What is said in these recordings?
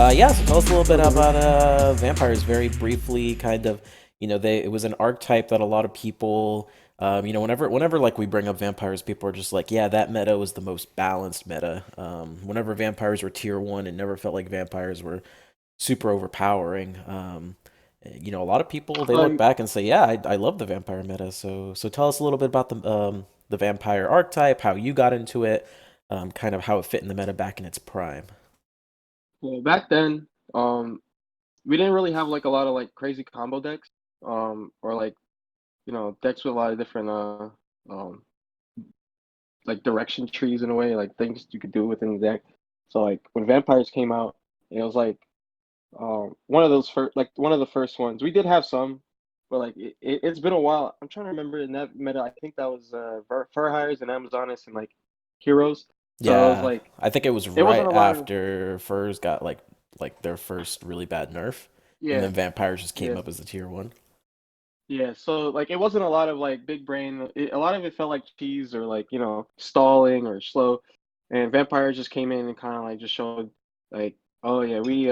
Yeah, so tell us a little bit What's up, about brother? vampires, very briefly. Kind of, it was an archetype that a lot of people, whenever like we bring up vampires, people are just like, yeah, that meta was the most balanced meta. Whenever vampires were tier one, it never felt like vampires were super overpowering. A lot of people they look Like, back and say, yeah, I love the vampire meta. So tell us a little bit about the vampire archetype, how you got into it, kind of how it fit in the meta back in its prime. well, back then, we didn't really have like a lot of like crazy combo decks, or like decks with a lot of different um, like direction trees in a way, like things you could do within the deck. So like when vampires came out, it was like one of those first, like one of the first ones. We did have some, but like it's been a while. I'm trying to remember in that meta. I think that was Fur Hires and Amazonis and like Heroes. So it was Yeah, like I think it was it wasn't right a lot of after Furs got like their first really bad nerf, and yeah. then Vampires just came Yeah, up as the tier one. yeah, so like it wasn't a lot of like big brain. A lot of it felt like cheese or like stalling or slow, and Vampire just came in and kind of like just showed like, oh yeah, we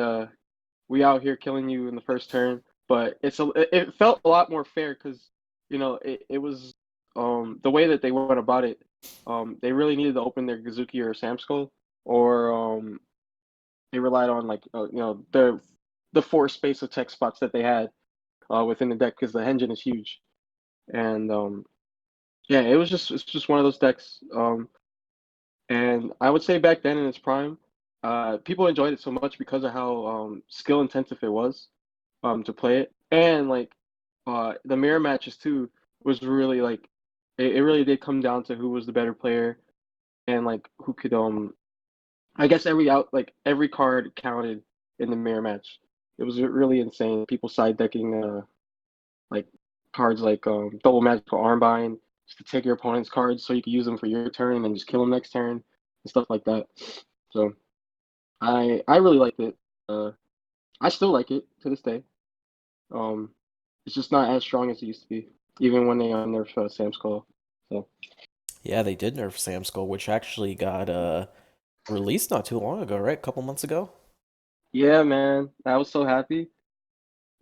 out here killing you in the first turn. But it felt a lot more fair because it was the way that they went about it. They really needed to open their Gazuki or Sam Skull, or they relied on like the four space attack spots that they had within the deck because the engine is huge. And yeah, it's just one of those decks. And I would say back then in its prime, people enjoyed it so much because of how skill intensive it was to play it, and like the mirror matches too was really like it really did come down to who was the better player and like who could I guess every card counted in the mirror match. It was really insane. People side decking like cards like double magical armbind just to take your opponent's cards so you can use them for your turn and then just kill them next turn and stuff like that. So I really liked it. Uh, I still like it to this day. Um, it's just not as strong as it used to be, even when they nerfed Sam's Call. So Yeah, they did nerf Sam Skull, which actually got released not too long ago, right? A couple months ago. yeah, man, I was so happy.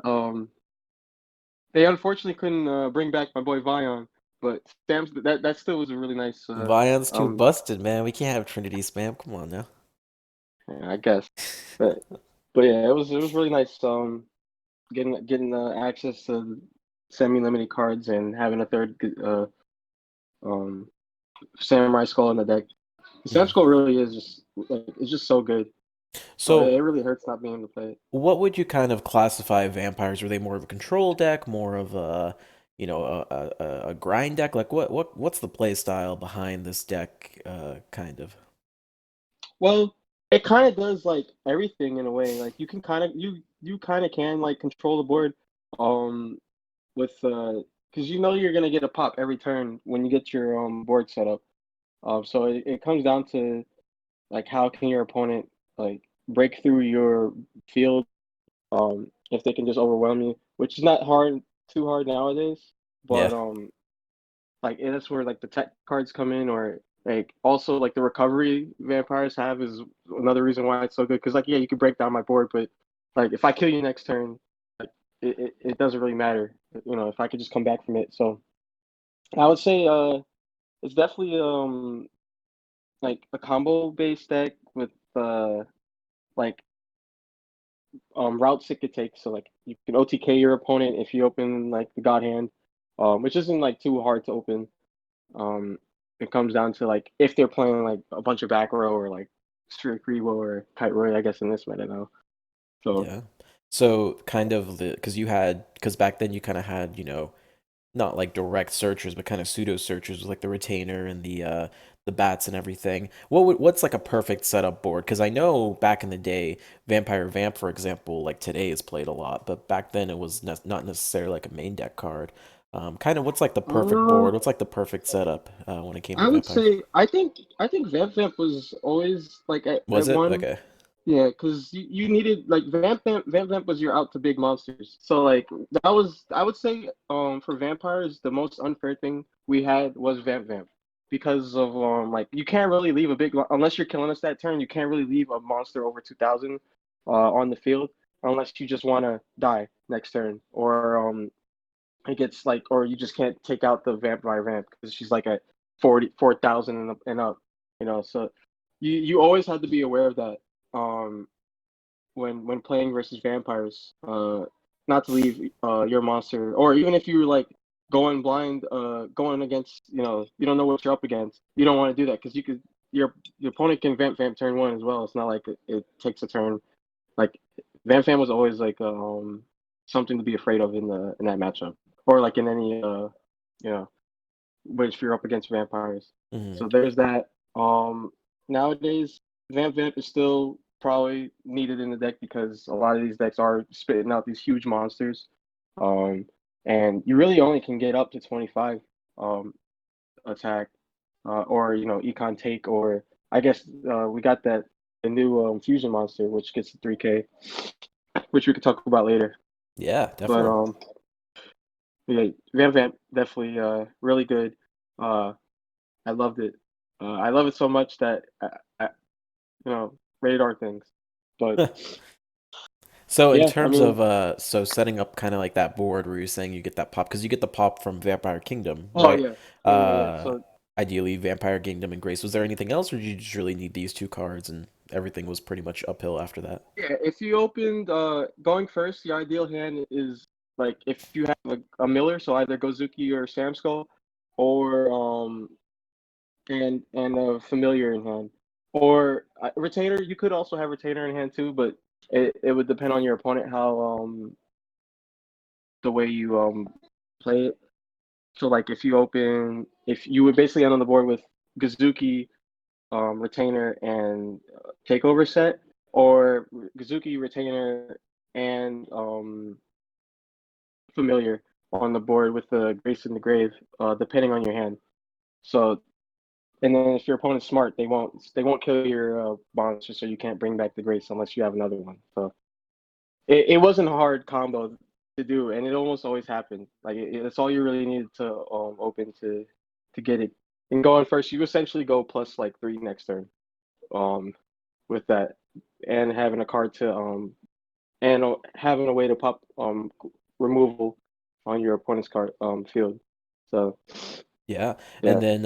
Um, they unfortunately couldn't bring back my boy Vion, but Sam's that still was a really nice. Vion's too Um, busted, man. We can't have Trinity spam. Come on now. yeah, I guess, but yeah, it was really nice. Getting access to semi-limited cards and having a third um Samurai Skull in the deck. The Sam Mhm. Skull really is just like it's just so good. So it So, really hurts not being able to play it. what would you kind of classify vampires? Were they more of a control deck, more of a grind deck? Like what's the play style behind this deck, kind of? Well, it kind of does like everything in a way. Like you kind of can like control the board um with because you're gonna get a pop every turn when you get your board set up. So it comes down to like how can your opponent like break through your field if they can just overwhelm you, which is not too hard nowadays. Yeah. But like that's where like the tech cards come in, or like also like the recovery vampires have is another reason why it's so good. Because like yeah, you can break down my board, but like if I kill you next turn, like it doesn't really matter. If I could just come back from it. So I would say it's definitely like a combo based deck with like routes it could take. So like you can OTK your opponent if you open like the God Hand, which isn't like too hard to open. Um, it comes down to like if they're playing like a bunch of back row or like Strict Revo or Kite Roy, I guess in this meta now. So Yeah. So kind of because back then you kind of had, not like direct searchers, but kind of pseudo searchers with like the retainer and the bats and everything. What's like a perfect setup board? Because I know back in the day, Vampire Vamp, for example, like today is played a lot, but back then it was not necessarily like a main deck card. Kind of what's like the perfect uh, board? What's like the perfect setup when it came to I would vampires? say I think Vamp was always like at Was it one. okay? Yeah, because you needed like Vamp was your out to big monsters. So like that was I would say for vampires the most unfair thing we had was Vamp because of like you can't really leave a big unless you're killing us that turn you can't really leave a monster over 2,000 on the field unless you just want to die next turn, or it gets like, or you just can't take out the vampire vamp because she's like at 44,000 and up, So you always have to be aware of that when playing versus vampires. Not to leave your monster, or even if you're like going blind, going against, you don't know what you're up against. You don't want to do that because your opponent can vamp turn one as well. It's not like it takes a turn. Like Van Fam was always like something to be afraid of in that matchup, or like in any you know, if you're up against vampires. Hmm. So there's that. Nowadays, Vamp is still probably needed in the deck because a lot of these decks are spitting out these huge monsters, um, and you really only can get up to 25 attack, or econ take, or I guess we got that the new fusion monster which gets to 3K, which we could talk about later. Yeah, But definitely. yeah, Vamp definitely really good. Uh, I loved it. I love it so much that I radar things. But So in yeah, I terms mean, of so setting up kind of like that board where you're saying you get that pop because you get the pop from Vampire Kingdom, oh right? yeah, yeah. Uh, So ideally Vampire Kingdom and Grace. Was there anything else, or did you just really need these two cards and everything was pretty much uphill after that? yeah, if you opened going first, the ideal hand is like if you have a Miller, so either Gozuki or Sam Skull, or and a familiar in hand, or retainer. You could also have retainer in hand too, but it would depend on your opponent how the way you play it. So like if you would basically end on the board with Gazuki, retainer, and takeover set, or Gazuki, retainer, and familiar on the board with the Grace in the Grave, depending on your hand. So, and then if your opponent's smart, they won't kill your monster, so you can't bring back the Grace unless you have another one. So it wasn't a hard combo to do, and it almost always happened. Like it's all you really needed to open to get it. And going first, you essentially go plus like three next turn. Um, with that, and having a card to and having a way to pop removal on your opponent's card field. So Yeah, and yeah, then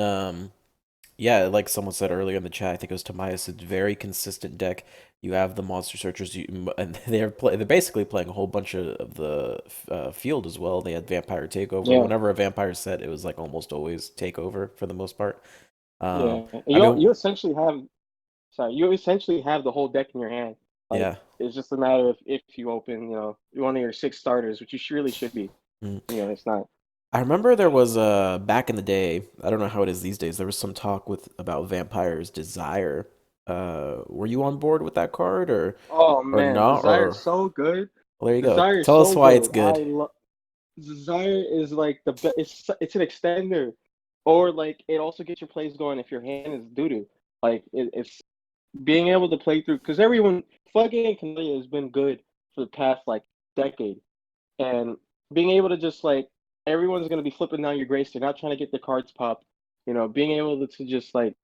yeah, like someone said earlier in the chat, I think it was Tobias. It's a very consistent deck. You have the monster searchers, and they're basically playing a whole bunch of the field as well. They had vampire takeover. yeah, Whenever a vampire set, it was like almost always takeover for the most part. yeah. And I mean, you essentially have you essentially have the whole deck in your hand. Like yeah. it's just a matter of if you open one of your six starters, which you surely should be. Mm. It's not. I remember there was back in the day. I don't know how it is these days. There was some talk with about vampires desire. Were you on board with that card Oh or man, not? Desire is Or so good. well, there you go. Desire is Tell us so why it's good. good. Desire is like the best. It's an extender, or like it also gets your plays going if your hand is doo doo. Like it's being able to play through because everyone fucking Canada has been good for the past like decade, and being able to just like everyone's gonna be flipping down your grace. They're not trying to get their cards popped. Being able to just like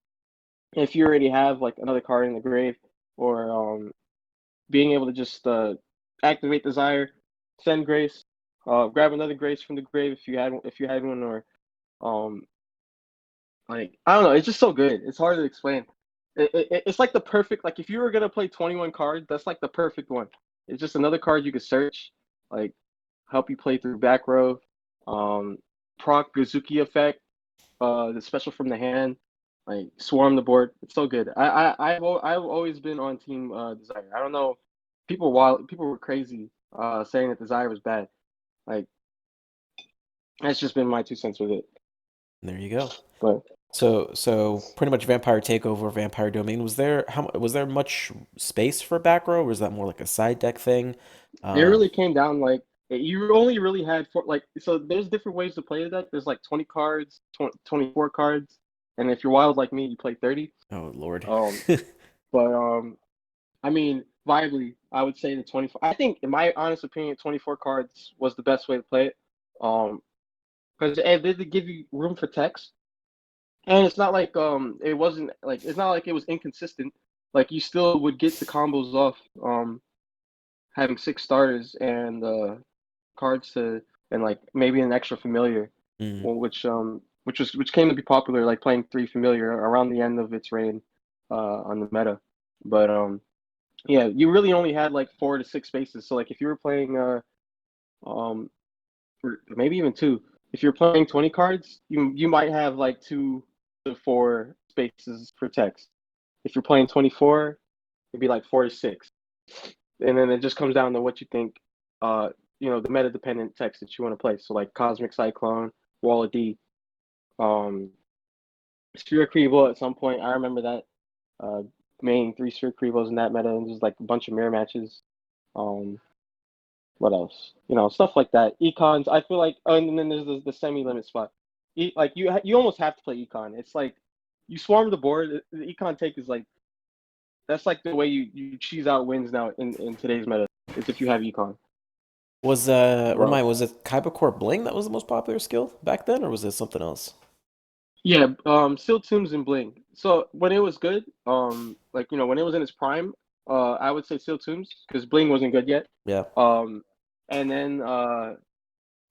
if you already have like another card in the grave, or being able to just activate Desire, send Grace, grab another Grace from the grave if you had one, or um, like I don't know, it's just so good. It's hard to explain. It's like the perfect, like if you were gonna play 21 cards, that's like the perfect one. It's just another card you could search, like help you play through back row, um, proc Gazuki effect, the special from the hand, like swarm the board. It's so good. I've always been on team Desire. I don't know, people were crazy saying that Desire was bad. Like that's just been my 2 cents with it. There you go. But So pretty much Vampire Takeover, Vampire Domain. Was there much space for back row, or was that more like a side deck thing? it Um, really came down like you only really had four, like so there's different ways to play the deck. There's like 20 cards, 24 cards, and if you're wild like me, you play 30. oh Lord. Um, but I mean, viably, I would say the 24. I think, in my honest opinion, 24 cards was the best way to play it. Because it did give you room for text, and it's not like it wasn't like it's not like it was inconsistent. Like you still would get the combos off. having 6 starters and cards to and like maybe an extra familiar, Mm. which came to be popular, like playing 3 familiar around the end of its reign on the meta. But yeah, you really only had like 4 to 6 spaces. So like if you were playing um or maybe even two, if you're playing 20 cards, you might have like 2 to 4 spaces for text. If you're playing 24, it'd be like 4 to 6. And then it just comes down to what you think, uh, the meta dependent text that you want to play. So like Cosmic Cyclone, Wall of D, um, Sphere Creeble at some point. I remember that uh, main 3 Sphere Creebles in that meta, and just like a bunch of mirror matches. Um, what else? Stuff like that. Econs. I feel like, oh, and then there's the semi limit spot. Like you almost have to play econ. It's like you swarm the board. The econ take is like that's like the way you cheese out wins now in today's meta. Is if you have econ. Well, Was it Kybercore Bling that was the most popular skill back then, or was it something else? yeah, Seal Tombs and Bling. So when it was good, like when it was in its prime, I would say Seal Tombs because Bling wasn't good yet. Yeah. Um, and then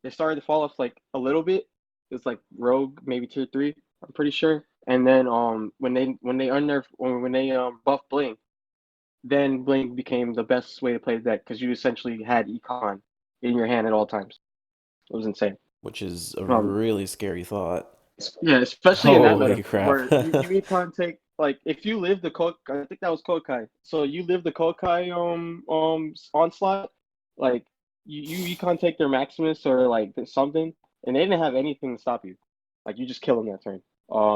they started to fall off like a little bit. It's like Rogue, maybe tier 3, I'm pretty sure. And then when they unnerf or when they buff Bling, then Bling became the best way to play the deck because you essentially had Econ in your hand at all times. It was insane. Which is a Um, really scary thought. Yeah, especially in that Holy meta crap. where you econ take like if you live the I think that was Kokai. So you live the Kokai onslaught, like you econ take their Maximus or like something, and they didn't have anything to stop you. Like you just kill them that turn.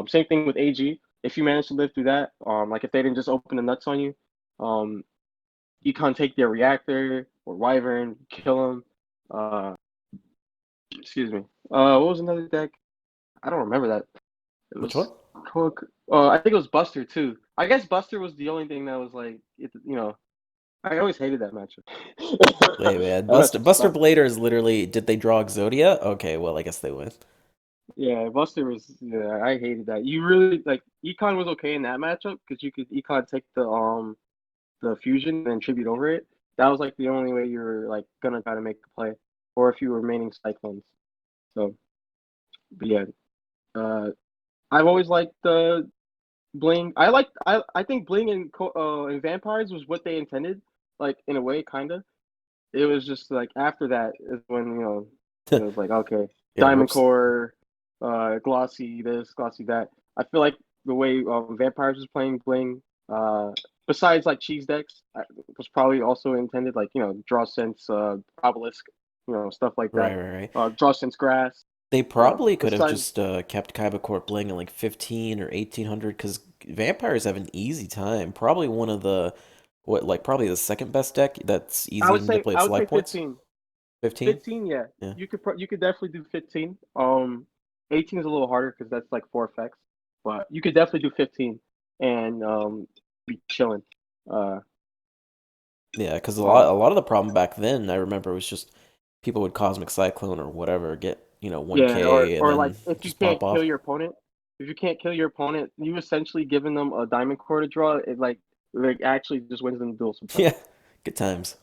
Same thing with AG. If you manage to live through that, like if they didn't just open the nuts on you, um, econ take their reactor or Wyvern, kill them. Excuse me. What was another deck? I don't remember that. It Which one? was Cook. I think it was Buster too. I guess Buster was the only thing that was like, I always hated that matchup. Wait, man. That matchup Buster sucked. Blader is literally. Did they draw Exodia? Okay, well, I guess they win. Yeah, Buster was. Yeah, I hated that. You really like Econ was okay in that matchup because you could Econ take the fusion and then tribute over it. That was like the only way you were like gonna try to make the play, or if you were maining Cyclones. So, but yeah, uh, I've always liked the Bling. I think Bling and Vampires was what they intended, like in a way, kind of. It was just like after that is when it was like okay, Yeah, Diamond whoops. Core, Glossy this, Glossy that. I feel like the way Vampires was playing Bling, uh, besides like cheese decks, was probably also intended like Draw Sense, Obelisk, stuff like that. Right, right, right. Draw Sense Grass. They probably could have Besides, just kept Kybercore Bling at like 15 or 1800 because vampires have an easy time. Probably one of the, probably the second best deck that's I easy would to say play at I would say select points. 15. 15? 15, yeah. Yeah. You could definitely do 15. 18 is a little harder because that's like 4 effects, but you could definitely do 15 and be chilling. Uh, Yeah, because um, a lot of the problem back then, I remember, was just people would Cosmic Cyclone or whatever, get, yeah, 1K and or like then if you just can't pop kill off. your opponent, if you can't kill your opponent, you essentially giving them a diamond core to draw. It like actually just wins them the duel sometimes. Yeah, good times.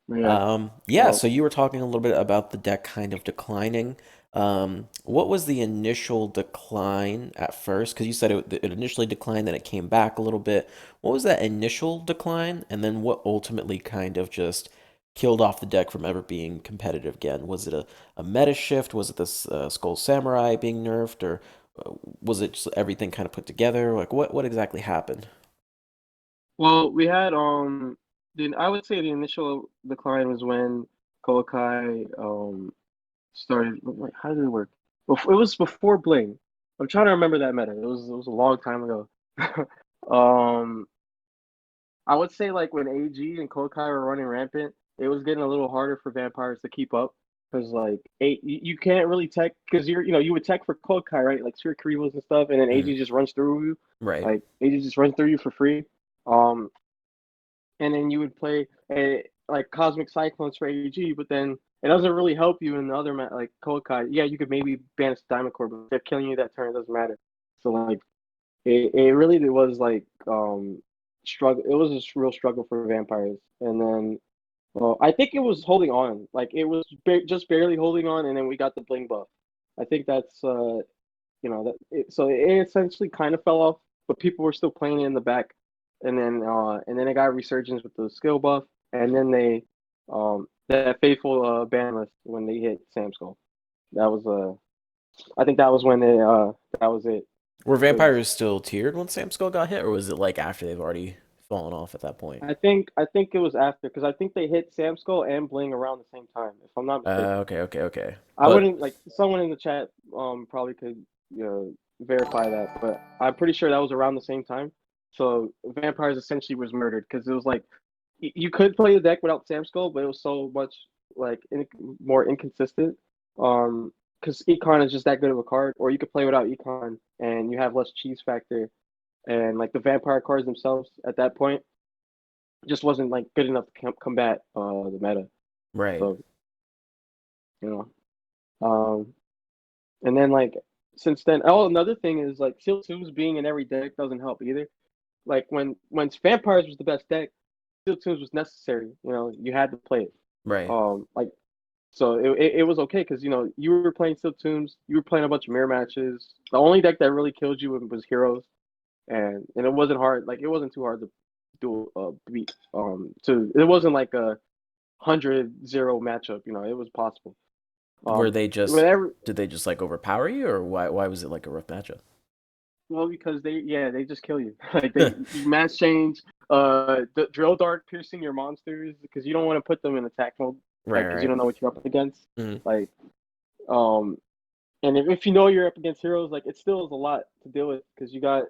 Yeah. Yeah, Um, so you were talking a little bit about the deck kind of declining. What was the initial decline at first? Because you said it initially declined, then it came back a little bit. What was that initial decline? And then what ultimately kind of just killed off the deck from ever being competitive again? Was it a meta shift? Was it this Skull Samurai being nerfed? Or was it just everything kind of put together? Like, what exactly happened? well, we had I would say the initial decline was when Kokai started. Wait, how did it work? It was before Bling. I'm trying to remember that meta. It was a long time ago. um, I would say like when AG and Kokai were running rampant, it was getting a little harder for vampires to keep up because like you can't really tech because you would tech for Kokai right like Sphere Karibos and stuff, and then Mm, AG just runs through you, right. like AG just runs through you for free. Um, and then you would play like Cosmic Cyclones for AG, but then it doesn't really help you in the other like Kokai. Yeah, you could maybe banish Diamond Core, but if they're killing you that turn, it doesn't matter. So like it really was like struggle. It was a real struggle for vampires, and then Well, I think it was holding on. Like it was just barely holding on, and then we got the bling buff. I think that's so it essentially kind of fell off, but people were still playing it in the back, and then it got a resurgence with the skill buff, and then they that faithful ban list when they hit Sam Skull. That was I think that was when they that was it. Were 'Cause vampires still tiered when Sam Skull got hit, or was it like after they've already fallen off at that point? I think it was after because I think they hit Sam Skull and Bling around the same time, if I'm not mistaken. Okay, okay, okay. I But wouldn't like someone in the chat probably could verify that, but I'm pretty sure that was around the same time. So vampires essentially was murdered because it was like you could play the deck without Sam Skull, but it was so much like more inconsistent. Because Econ is just that good of a card, or you could play without Econ and you have less cheese factor, and like the vampire cards themselves at that point just wasn't like good enough to combat the meta. right, So you um, and then like since then, oh, another thing is like Seal Tubes being in every deck doesn't help either. Like when Vampires was the best deck, Seal Tubes was necessary. You had to play it. right. Like so it was okay because you were playing Seal Tunes, you were playing a bunch of mirror matches. The only deck that really killed you was Heroes, and it wasn't hard. Like it wasn't too hard to do beat. It wasn't like a 100-0 matchup. It was possible. Were they just Whenever did they just like overpower you, or why was it like a rough matchup? Well, because they just kill you. Like you mass change, the drill dart piercing your monsters because you don't want to put them in attack mode, Right, like because you right. don't know what you're up against. Mhm. Like, um, and if you know you're up against heroes, like it still is a lot to deal with because you got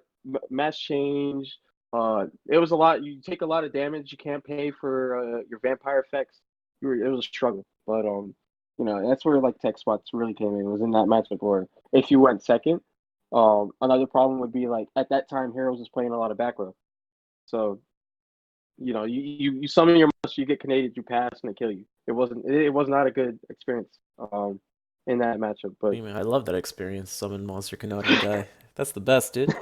mass change. It was a lot. You take a lot of damage. You can't pay for your vampire effects. It was a struggle, but that's where like tech spots really came in. It was in that matchup where if you went second, another problem would be like at that time Heroes was playing a lot of back row, so you summon your monster, you get Canadian, you pass, and they kill you. It was not a good experience in that matchup, but I mean, I love that experience. Summon monster cannot you die. That's the best, dude.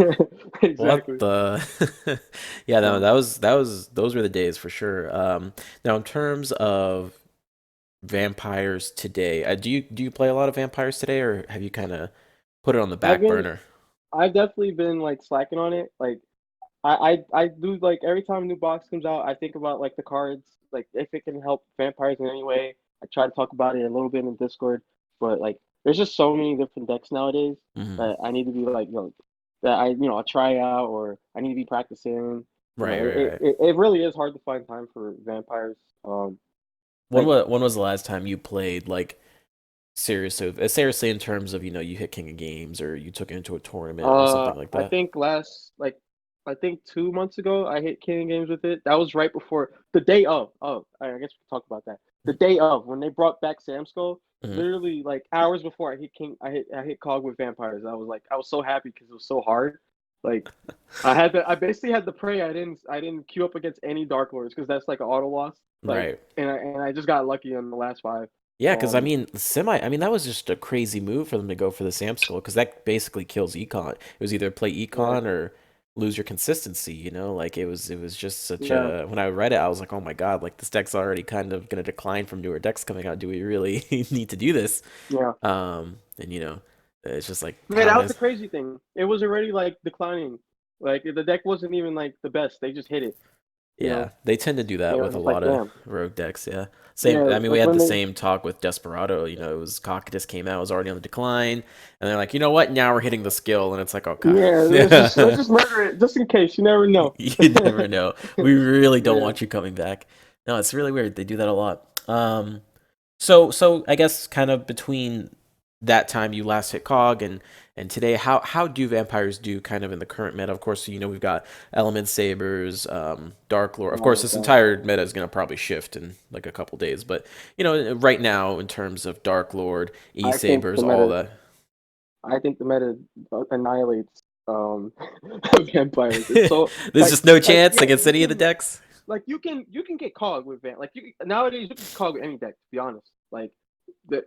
What exactly. the? Yeah, no, Yeah. that was those were the days for sure. Now in terms of vampires today, do you play a lot of vampires today, or have you kind of put it on the I've back been burner? I've definitely been like slacking on it. Like I do like every time a new box comes out, I think about like the cards, like if it can help vampires in any way. I try to talk about it a little bit in Discord, but like there's just so many different decks nowadays Hmm. that I need to be like, that I try out or I need to be practicing. Right, right, right. It really is hard to find time for vampires. When Like was the last time you played like seriously in terms of you hit King of Games or you took it into a tournament or something like I that? think I think 2 months ago I hit King Games with it. That was right before the day of. Oh, I guess we can talk about that. The day of when they brought back Sam Skull, Hmm. literally like hours before I hit I hit Cog with vampires. I was so happy because it was so hard. Like I basically had to pray I didn't queue up against any Dark Lords because that's like an auto loss. Like Right. and I just got lucky on the last five. Yeah, because I Um mean, I mean, that was just a crazy move for them to go for the Sam Skull because that basically kills econ. It was either play yeah econ or lose your consistency. Like it was just such yeah a. When I read it, I was like, oh my God, like this deck's already kind of gonna decline from newer decks coming out. Do we really need to do this? yeah. And it's just like Yeah, how that was the nice. crazy thing. It was already like declining. Like the deck wasn't even like the best. They just hit it. You Yeah, know, they tend to do they that were with a just like, lot of damn. rogue decks. Yeah, same. Yeah, I mean, we like had when the they. same talk with Desperado. It was Cocytus came out, it was already on the decline, and they're like, you know what? Now we're hitting the skill, and it's like, okay, Yeah, let's just murder it just in case. You never know. you never know. We really don't Yeah, want you coming back. No, it's really weird. They do that a lot. So I guess kind of between that time you last hit Cog and today, how do vampires do kind of in the current meta? Of course, we've got Element Sabers, Dark Lord. Of oh course, my this god. entire meta is gonna probably shift in like a couple days, but right now in terms of Dark Lord, E I think Sabers, the all meta. that. I think the meta annihilates vampires. It's so There's like just no like chance yeah. against You any of the can decks. you can get cog with Van. Like nowadays you can cog with any deck. To be honest, like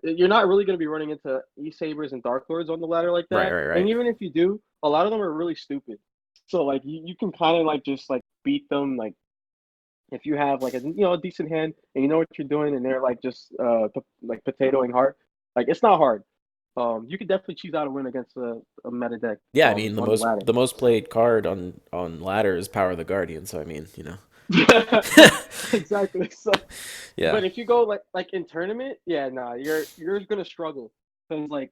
you're not really going to be running into E Sabers and Dark Lords on the ladder like Right, that. right, And right. even if you do, a lot of them are really stupid. So like you can kind of like just like beat them like If you have like a decent hand and you know what you're doing, and they're like just like potatoing hard, like it's not hard. You could definitely choose out a win against a meta deck Yeah, I mean on the ladder. the most played card on ladder is Power of the Guardian. So I mean, you know. Exactly. So, Yeah. but if you go like in tournament, yeah, nah, you're gonna struggle because like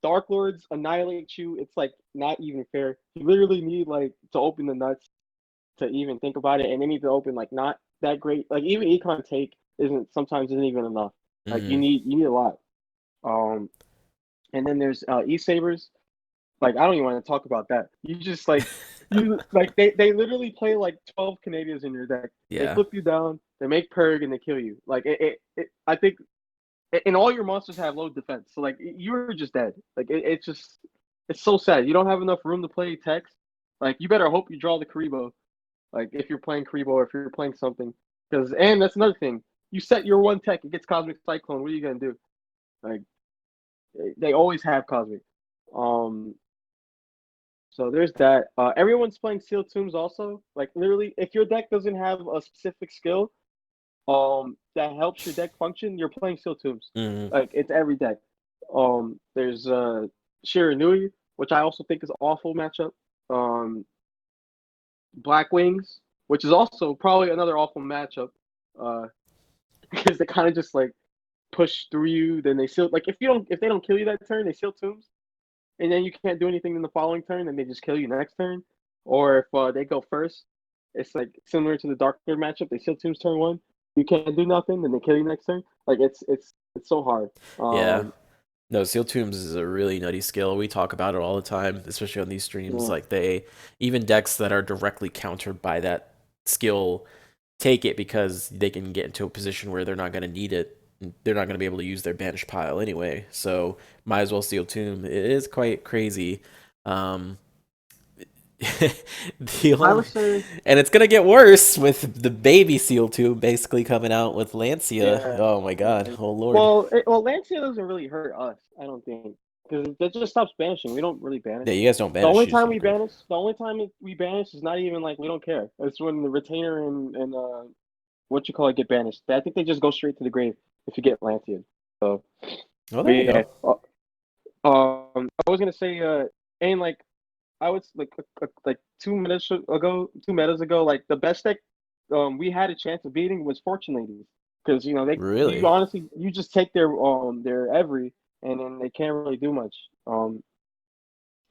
Dark Lords annihilate you. It's like not even fair. You literally need like to open the nuts to even think about it, and they need to open like not that great. Like even econ take isn't even enough. Like Hmm. you need a lot. Um, and then there's E Sabers. Like I don't even want to talk about that. You just like you like they literally play like 12 Canadians in your deck. They Yeah. flip you down, they make perg, and they kill you. Like I think, and all your monsters have low defense. So like you're just dead. Like it's just it's so sad. You don't have enough room to play text. Like you better hope you draw the Karibo. Like if you're playing Karibo or if you're playing something, because and that's another thing. You set your one tech, it gets Cosmic Cyclone. What are you gonna do? Like they always have Cosmic. Um, so there's that. Everyone's playing Sealed Tombs also. Like literally, if your deck doesn't have a specific skill, that helps your deck function, you're playing Sealed Tombs. Hmm. Like it's every deck. There's Shiranui, which I also think is an awful matchup. Um, Black Wings, which is also probably another awful matchup. Uh, because they kind of just like push through you. Then they seal like if they don't kill you that turn, they seal tombs, and then you can't do anything in the following turn. Then they just kill you next turn. Or if they go first, it's like similar to the Dark Lord matchup. They seal tombs turn one. You can't do nothing, then they kill you next turn. Like it's so hard. Yeah. No, Seal Tombs is a really nutty skill. We talk about it all the time, especially on these streams. Yeah. Like they even decks that are directly countered by that skill take it because they can get into a position where they're not going to need it. They're not going to be able to use their banish pile anyway. So might as well Seal Tomb. It is quite crazy. Um, the I only, would say, and it's gonna get worse with the baby Seal Tomb basically coming out with Lancia. yeah. Oh my God! Oh Lord! Well, Lancia doesn't really hurt us, I don't think, because that just stops banishing. We don't really banish. Yeah, you guys don't The banish. only You just time get we grave. banish, the only time we banish is not even like we don't care. It's when the retainer and what you call it get banished. I think they just go straight to the grave if you get Lancia. So, Oh, but there you yeah. go. I was gonna say, and like I was like 2 metas ago, like the best deck we had a chance of beating was Fortune Ladies, because they you Really? honestly you just take their every, and then they can't really do much.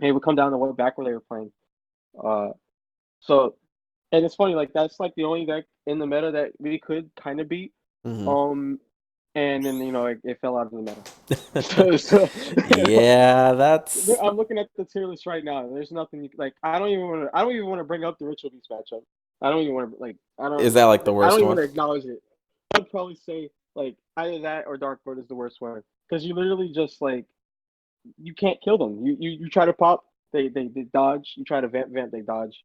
It would come down to what back where they were playing. Uh, so and it's funny, like that's like the only deck in the meta that we could kind of beat. Hmm. Um, and then it fell out of the meta. So Yeah, that's. I'm looking at the tier list right now. There's nothing like I don't even want to bring up the Ritual Beast matchup. I don't even want to like Is that like the I don't worst even one? want to acknowledge it. I'd probably say like either that or Dark Lord is the worst one, because you literally just like you can't kill them. You try to pop, they dodge. You try to vamp, they dodge.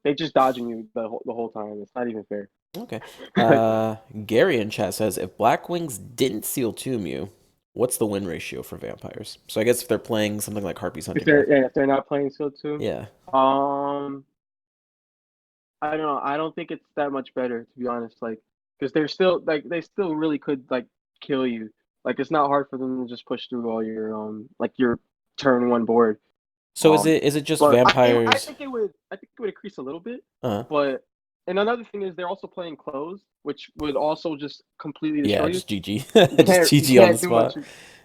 They just dodging you the whole time. It's not even fair. Okay. Gary in chat says if Black Wings didn't seal Tomb you, what's the win ratio for vampires? So I guess if they're playing something like Harpy's If Hunting they're Ground. yeah, if they're not playing Seal 2, Yeah. um, I don't know. I don't think it's that much better, to be honest. Like, because they're still like they still really could like kill you. Like, it's not hard for them to just push through all your like your turn one board. So Um, is it just but vampires? I think it would increase a little bit. Uh, But and another thing is they're also playing close, which would also just completely destroy yeah, you. just GG. Just You GG on the can't do much. spot.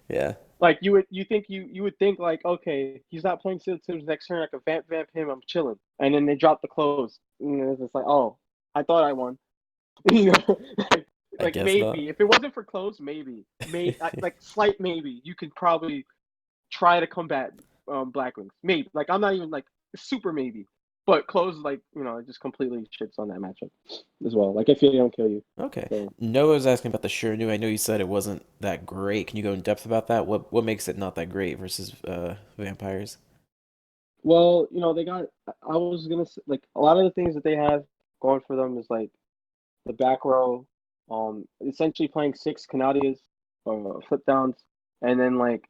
Yeah. Like you would think like, okay, he's not playing Sims next turn. I can vamp him. I'm chilling, and then they drop the close. And it's just like, oh, I thought I won. you know, like, I like guess not. maybe if it wasn't for close, maybe like slight maybe you could probably try to combat Black Wings. Maybe like I'm not even like super maybe, but close like it just completely shits on that matchup as well. Like if they don't kill you, Okay. so. Noah was asking about the Shirinu. I know you said it wasn't that great. Can you go in depth about that? What makes it not that great versus vampires? Well, they got. I was gonna say, like a lot of the things that they have going for them is like the back row, essentially playing six Canadias, flip downs, and then like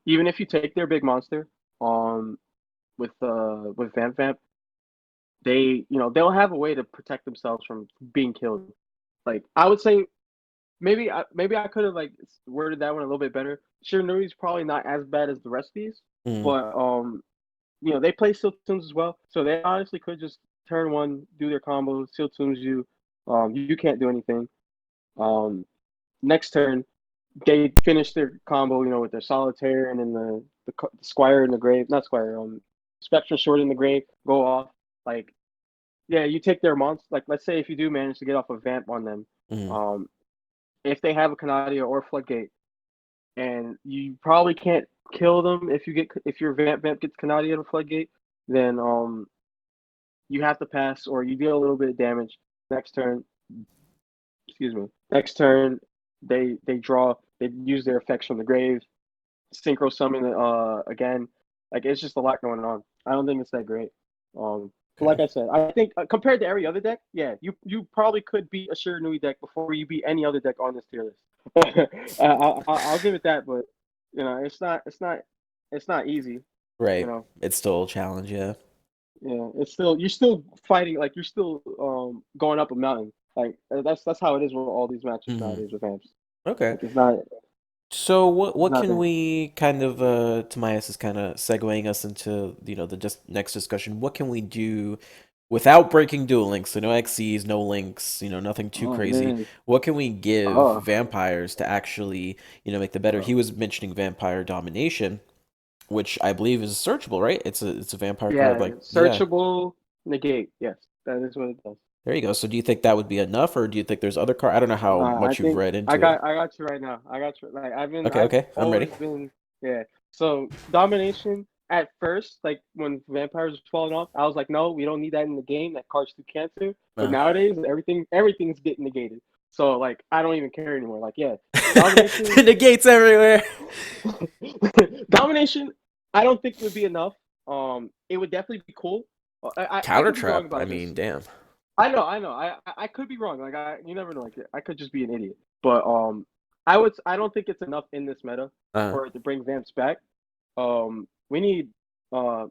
even if you take their big monster, with Vamp Vamp, they'll have a way to protect themselves from being killed. Like I would say maybe I could have like worded that one a little bit better. Shiranui is probably not as bad as the rest of these, Mm, but they play Seal Tunes as well, so they honestly could just turn one, do their combo, Seal Tunes you. You can't do anything. Um, Next turn, they finish their combo, with their solitaire and then the squire in the grave, not squire, spectral short in the grave, go off. Like, yeah, you take their monster. Like, let's say if you do manage to get off a vamp on them, mm, um, if they have a Canadia or a floodgate, and you probably can't kill them if your vamp gets Canadia or floodgate, then you have to pass or you deal a little bit of damage. Next turn, excuse me. Next turn, they use their effects from the grave, synchro summon again. Like it's just a lot going on. I don't think it's that great. But like okay. I said, I think compared to every other deck, yeah, you probably could beat a Shiranui deck before you beat any other deck on this tier list. I'll give it that, but it's not easy. You Right. know, It's still a challenge, yeah. yeah, you're still fighting, like you're still going up a mountain. Like that's how it is with all these matches Hmm. nowadays with amps. Okay. Like So it's what not can there. we kind of Tomias is kind of segueing us into, the just next discussion. What can we do without breaking dual links? So no XCs, no links, nothing too Oh crazy. man. What can we give Oh. vampires to actually, make the better? He Oh. was mentioning vampire domination, which I believe is searchable, right? It's a vampire card Yeah, like yeah. searchable negate. Yes, that is what it does. There you go. So do you think that would be enough, or do you think there's other card? I don't know how I much you've think read I into it. got I got you right now. I got you. Like Okay, I've okay, I'm ready. always been, yeah. So domination at first, like when vampires was falling off, I was like, no, we don't need that in the game. That card's too cancer. But Uh. nowadays, everything's getting negated. So like I don't even care anymore. Like yeah, domination, Negates everywhere. domination. I don't think would be enough. It would definitely be cool. I Counter could be wrong trap. I about mean, this. damn. I know. I could be wrong. Like you never know. Like I could just be an idiot. But I don't think it's enough in this meta Uh, for it to bring Vamps back. We need uh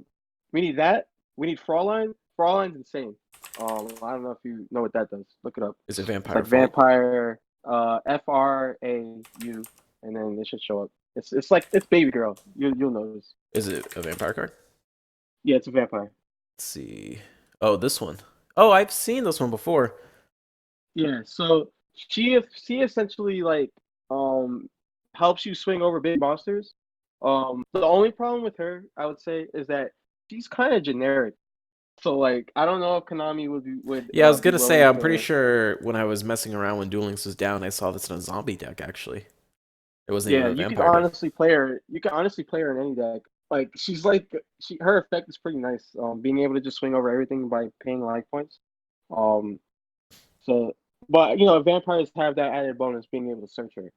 we need that. We need Fraulein. Fraulein's insane. I don't know if you know what that does. Look it up. is it It's vampire like flight? vampire FRAU, and then it should show up. It's like it's baby girl. You'll notice. Is it a vampire card? Yeah, it's a vampire. Let's see. Oh, this one. Oh, I've seen this one before. Yeah, so she essentially like um helps you swing over big monsters. The only problem with her, I would say, is that she's kind of generic. So like I don't know if Konami would Yeah, I was be gonna say, willing I'm pretty to. sure when I was messing around when Duel Links was down, I saw this in a zombie deck, actually. It wasn't even Yeah, a vampire deck. you can honestly play her in any deck. Like her effect is pretty nice. Being able to just swing over everything by paying life points. Um, So, but vampires have that added bonus being able to search her.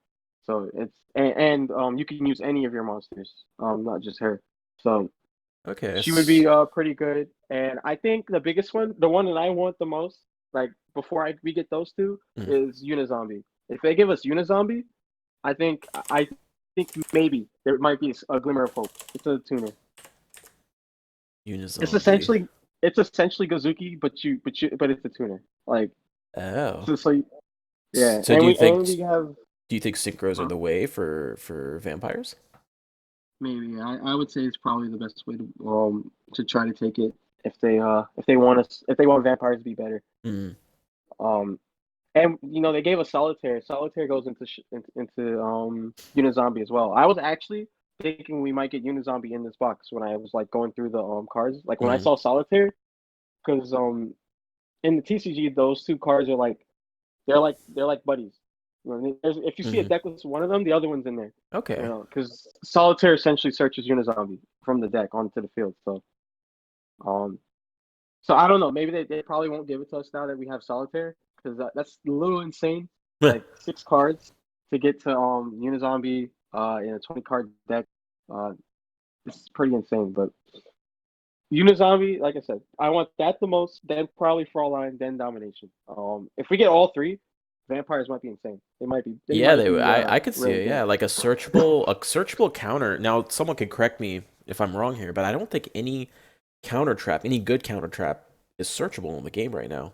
So and you can use any of your monsters, not just her. So Okay, she would be pretty good. And I think the biggest one, the one that I want the most, like before we get those two, mm, is Unizombie. If they give us Unizombie, I think maybe there might be a glimmer of hope. It's a tuner. It's Unizombie. essentially it's essentially Gozuki, but it's a tuner. Like Oh. so yeah, So and do you we think and we have. synchros are Huh? the way for vampires? Maybe I would say it's probably the best way to try to take it if they want vampires to be better. Mm, Um, and they gave us solitaire. Solitaire goes into Unizombie as well. I was actually thinking we might get Unizombie in this box when I was like going through the cards. Like when I mm, saw solitaire, because in the TCG those two cards are like they're like buddies. If you see a mm. deck with one of them, the other one's in there. Okay. Because Solitaire essentially searches Unizombie from the deck onto the field. Um, so I don't know. Maybe they probably won't give it to us now that we have Solitaire because that's a little insane. Like 6 cards to get to Unizombie in a 20 card deck. Uh, this is pretty insane. But Unizombie, like I said, I want that the most. Then probably Fraulein, then Domination. If we get all three, vampires might be insane. They might be. They Yeah, might they. be I could see really it. good. Yeah, like a searchable counter. Now, someone could correct me if I'm wrong here, but I don't think any counter trap, any good counter trap, is searchable in the game right now.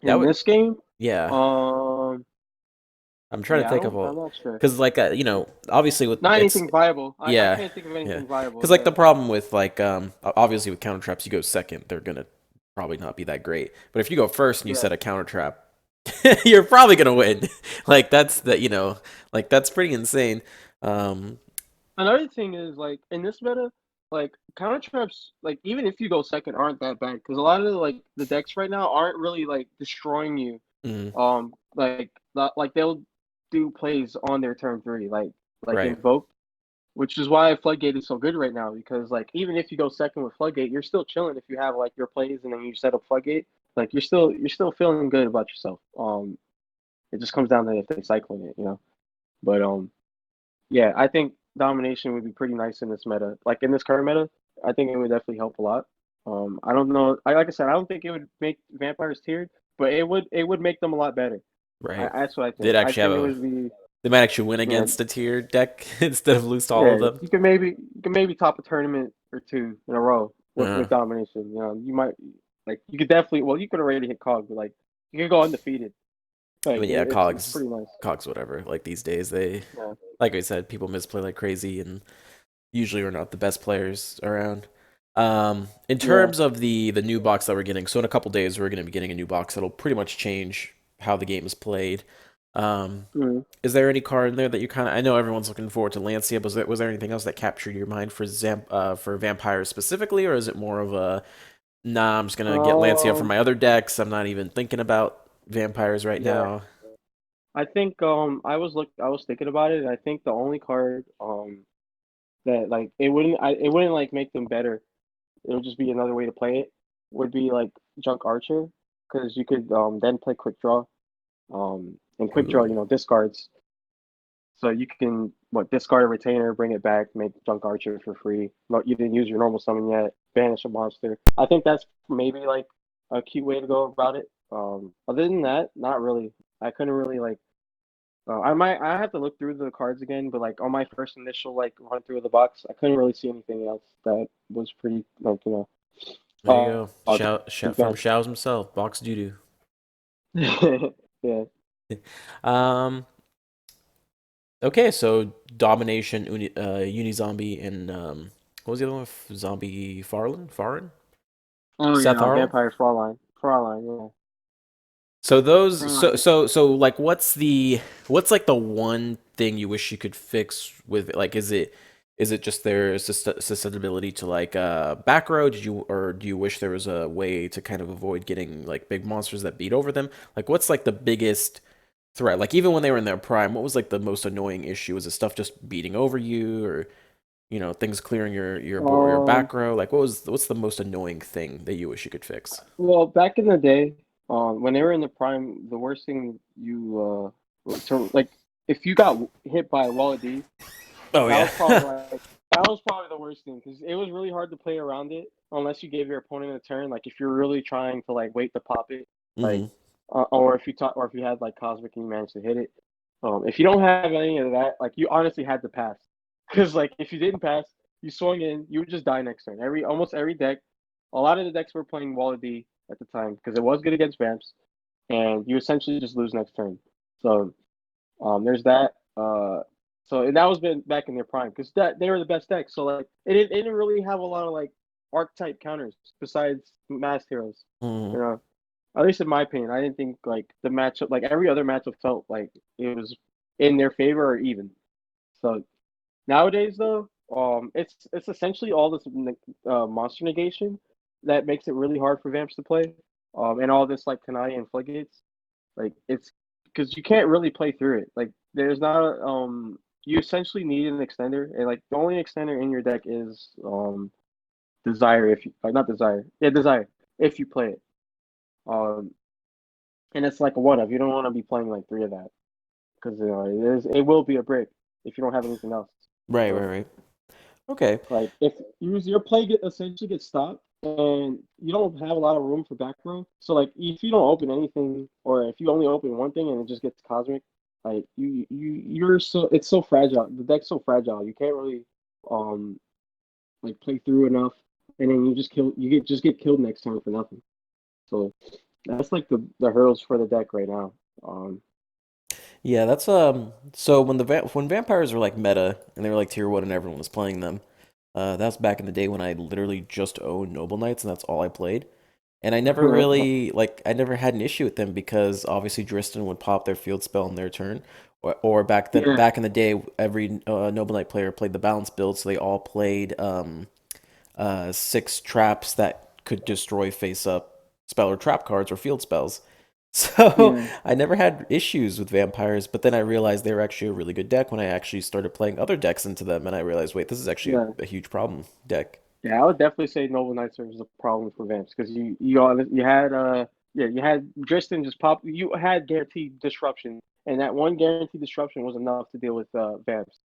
That In would, this game, yeah. um, I'm trying to yeah, think of I'm all, not sure. because like obviously with Not it's anything viable. I yeah, can't think of yeah, anything because viable. like the Yeah, problem with like obviously with counter traps, you go second, they're gonna probably not be that great. But if you go first and you yeah. set a counter trap, you're probably gonna win. Like that's the like that's pretty insane. Um, Another thing is like in this meta, like counter traps, like even if you go second, aren't that bad because a lot of the decks right now aren't really like destroying you. mm, Like they'll do plays on their turn three, like right, invoke, which is why Floodgate is so good right now because like even if you go second with Floodgate, you're still chilling if you have like your plays and then you set up Floodgate. Like you're still feeling good about yourself. It just comes down to if they cycling it, you know. But yeah, I think domination would be pretty nice in this meta. Like in this current meta, I think it would definitely help a lot. I don't know. Like I said, I don't think it would make vampires tiered, but it would make them a lot better. right. That's what I They'd think. I actually have think it a would be they might actually win yeah against a tier deck instead of lose to all of yeah. them. You can maybe top a tournament or two in a row Uh, with domination. You know, you might like you could definitely well you could already hit Cog, but like you could go undefeated. I Like mean, yeah, it's cogs, pretty nice. cogs, whatever. Like these days, they Yeah, like I said, people misplay like crazy, and usually are not the best players around. In yeah. terms of the new box that we're getting, so in a couple days we're going to be getting a new box that'll pretty much change how the game is played. Um, Mhm. is there any card in there that you kind of? I know everyone's looking forward to Lancia, but was there anything else that captured your mind for for vampires specifically, or is it more of a nah? I'm just gonna get Lancia for Um, my other decks. I'm not even thinking about vampires right yeah. now. I think I was thinking about it and I think the only card that like it wouldn't like make them better. It would just be another way to play it. Would be like Junk Archer because you could then play Quick Draw. And Quick Draw, Ooh, discards. So you can discard a retainer, bring it back, make Junk Archer for free. No, you didn't use your normal summon yet. Banish a monster. I think that's maybe like a cute way to go about it. Other than that, not really. I couldn't really like. I have to look through the cards again, but like on my first initial like run through of the box, I couldn't really see anything else that was pretty like there you go. From advanced. Shaowz himself, box doo Yeah. doo. Um, Okay, so Domination, Unizombie, and what was the other one? Zombie Farlan? Oh Seth yeah, Harl? Vampire Fraulein. Fraulein, So yeah. those, like, what's like the one thing you wish you could fix with it? Like, is it just their susceptibility to like back row? Or do you wish there was a way to kind of avoid getting like big monsters that beat over them? Like, what's like the biggest threat? Like, even when they were in their prime, what was like the most annoying issue? Was it stuff just beating over you, or things clearing your Um, back row? Like, what's the most annoying thing that you wish you could fix? well, back in the day, when they were in the prime, the worst thing like if you got hit by a wall of D, Oh that yeah. was probably like that was probably the worst thing because it was really hard to play around it unless you gave your opponent a turn. Like if you're really trying to like wait to pop it, like hmm or if you had like cosmic and you managed to hit it. If you don't have any of that, like you honestly had to pass because like if you didn't pass, you swung in, you would just die next turn. Almost every deck, a lot of the decks were playing Wall of D at the time because it was good against Vamps, and you essentially just lose next turn. So there's that. And that was been back in their prime because that they were the best deck. So like it didn't really have a lot of like archetype counters besides masked heroes. hmm You know, at least in my opinion, I didn't think like the matchup like every other matchup felt like it was in their favor or even. So nowadays though, it's essentially all this monster negation that makes it really hard for Vamps to play. And all this like Kanai and Floodgates. Like it's because you can't really play through it. Like there's not you essentially need an extender, and like the only extender in your deck is desire if you not desire. Yeah, desire if you play it. Um and it's like a one of. You don't want to be playing like three of that because it will be a break if you don't have anything else. Right, right, So right. Okay. like if your play essentially gets stopped and you don't have a lot of room for back row. So like if you don't open anything or if you only open one thing and it just gets cosmic, like you're so it's so fragile. The deck's so fragile. You can't really um like play through enough. and then just get killed next turn for nothing. So that's like the hurdles for the deck right now. Yeah, that's so when when vampires were like meta and they were like tier 1 and everyone was playing them, that's back in the day when I literally just owned Noble Knights and that's all I played. And I never really like I never had an issue with them because obviously Dristan would pop their field spell in their turn. Or Yeah, back in the day, every Noble Knight player played the balance build, so they all played 6 traps that could destroy face up spell or trap cards or field spells. So yeah, I never had issues with vampires, but then I realized they were actually a really good deck when I actually started playing other decks into them, and I realized, wait, this is actually yeah. a huge problem deck. Yeah, I would definitely say Noble Knights was a problem for Vamps because you had you had Dristan just pop, you had guaranteed disruption, and that one guaranteed disruption was enough to deal with Vamps.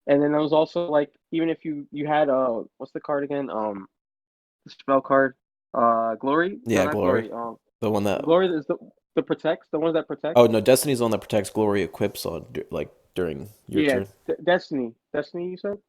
And then there was also like, even if you had what's the card again, the spell card, Glory, no, Yeah, not Glory. Glory, The one that Glory is the protects, the ones that protect. Oh no, Destiny's the one that protects Glory equips on like during your Yeah, turn. Destiny, you said.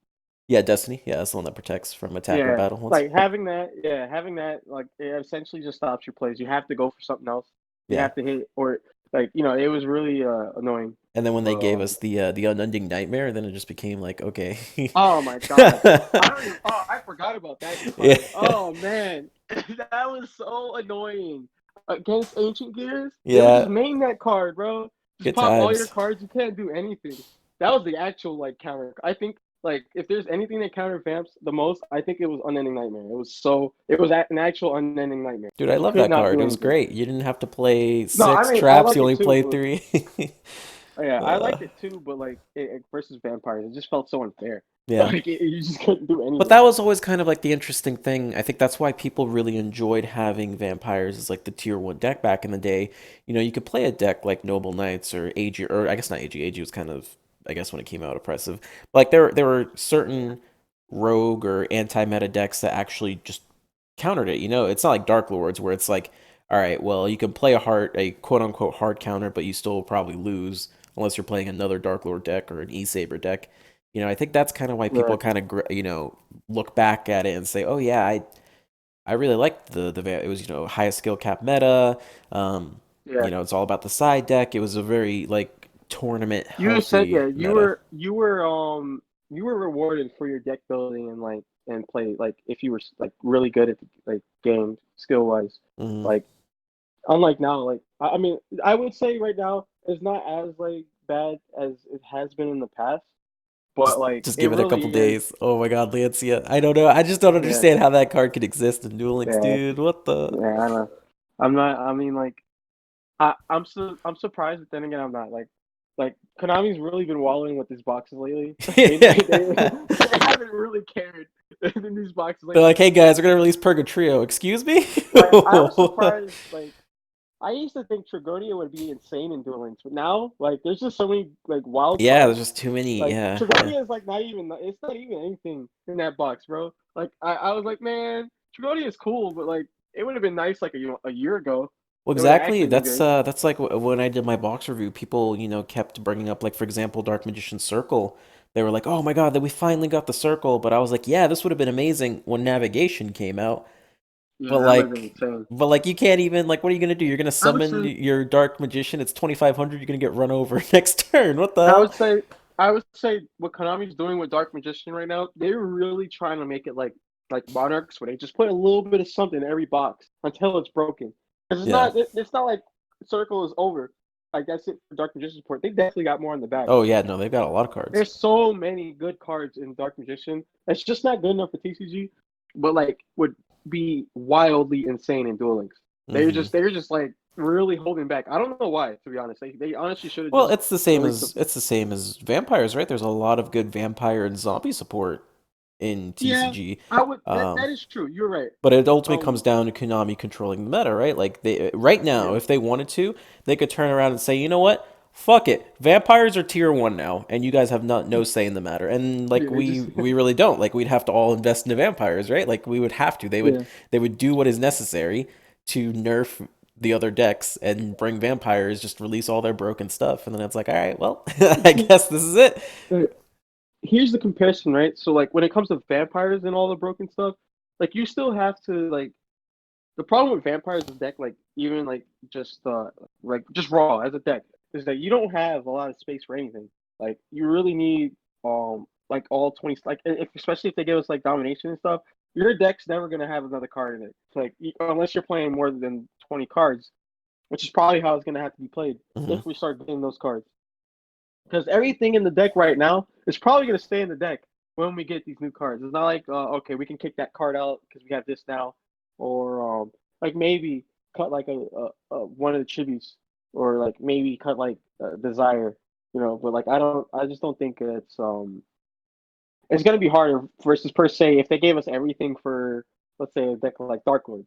Yeah, Destiny. Yeah, that's the one that protects from attack or Yeah, battle once. like having that, yeah, having that, like it essentially just stops your plays. You have to go for something else. You Yeah. have to hit, or like, it was really annoying. And then when they But gave us the unending nightmare, then it just became like, okay. oh my god, I don't even. Oh, I forgot about that Yeah. card. Oh man, that was so annoying. Against Ancient Gears, they would just Yeah. main that card, bro. Just Good pop all your times. cards. You can't do anything. That was the actual like counter. I think like if there's anything that counter vamps the most, I think it was Unending Nightmare. It was an actual Unending Nightmare. Dude, I You love could that not card. do It was anything. great. You didn't have to play No, I six mean I traps, like you it only too, played but 3. yeah, I Uh, liked it too, but like versus vampires, it just felt so unfair. yeah. Like you just couldn't do But anything. that was always kind of like the interesting thing. I think that's why people really enjoyed having vampires as like the tier 1 deck back in the day. You know, you could play a deck like Noble Knights or AG, or I guess not AG. AG was kind of, I guess when it came out, oppressive. But like there were certain rogue or anti-meta decks that actually just countered it. You know, it's not like Dark Lords where it's like, all right, well, you can play a quote unquote hard counter, but you still will probably lose unless you're playing another Dark Lord deck or an E Saber deck. You know, I think that's kind of why people Yeah, kind of look back at it and say, oh yeah, I really liked it was highest skill cap meta. yeah. It's all about the side deck. It was a very like tournament You said, healthy yeah, meta. you were rewarded for your deck building and like and play, like if you were like really good at the like game skill wise. Hmm. Like unlike now, like I mean, I would say right now it's not as like bad as it has been in the past, but like Just it give it a really couple is. days. Oh my God, Lancia. I don't know. I just don't Yeah, understand how that card could exist in Duel Links, yeah, dude. What the? yeah. I know. I'm not. I mean, like I'm surprised, but then again, I'm not. Like Konami's really been wallowing with these boxes lately. They haven't really cared in these boxes They're lately. like, hey guys, Like we're gonna release Purgatrio. Excuse me? I was surprised. Like I used to think Trigonia would be insane in Duel Links, but now like there's just so many like wild Yeah, there's cards. just too many. Like Yeah, yeah. Trigonia is like not even. It's not even anything in that box, bro. Like I was like, man, Trigonia is cool, but like it would have been nice like a year ago. Well, It would have exactly. actually been good. That's like when I did my box review, people, kept bringing up like for example, Dark Magician Circle. They were like, "Oh my God, that we finally got the circle." But I was like, "Yeah, this would have been amazing when Navigation came out." Yeah, But that would have been like insane. you can't even like what are you going to do? You're going to I would summon say, your Dark Magician. It's 2500. You're going to get run over next turn. What the I hell? would say, I would say what Konami's doing with Dark Magician right now, they're really trying to make it like Monarchs, where they just put a little bit of something in every box until it's broken. 'Cause Yeah. it's not like Circle is over. Like that's it for Dark Magician support. They definitely got more in the back. Oh yeah, no, they've got a lot of cards. There's so many good cards in Dark Magician. It's just not good enough for TCG, but like would be wildly insane in Duel Links. Hmm. They're just like really holding back. I don't know why, to be honest. They honestly should have Well, just released them. it's the same as vampires, right? There's a lot of good vampire and zombie support in Yeah, TCG. I would. Um, That is true. You're right. but it ultimately comes Um, down to Konami controlling the meta, right? Like they right now, yeah, if they wanted to, they could turn around and say, you know what? Fuck it. Vampires are tier 1 now, and you guys have no say in the matter. And like yeah. It just we really don't. Like we'd have to all invest into vampires, right? Like we would have to. yeah. They would do what is necessary to nerf the other decks and bring vampires, just release all their broken stuff, and then it's like, all right, well, I See, guess this is it. uh, here's the comparison, right? So like when it comes to vampires and all the broken stuff, like you still have to like the problem with vampires is deck like even like just raw as a deck is that you don't have a lot of space for anything. Like you really need like all 20 like if, especially if they give us like domination and stuff. Your deck's never gonna have another card in it. Like unless you're playing more than 20 cards, which is probably how it's gonna have to be played Hmm. if we start getting those cards. Because everything in the deck right now is probably gonna stay in the deck when we get these new cards. It's not like okay, we can kick that card out because we have this now, or like maybe cut like a one of the tributes, or like maybe cut like desire, you know. But like I just don't think it's gonna be harder versus per se if they gave us everything for let's say a deck like Dark Lords.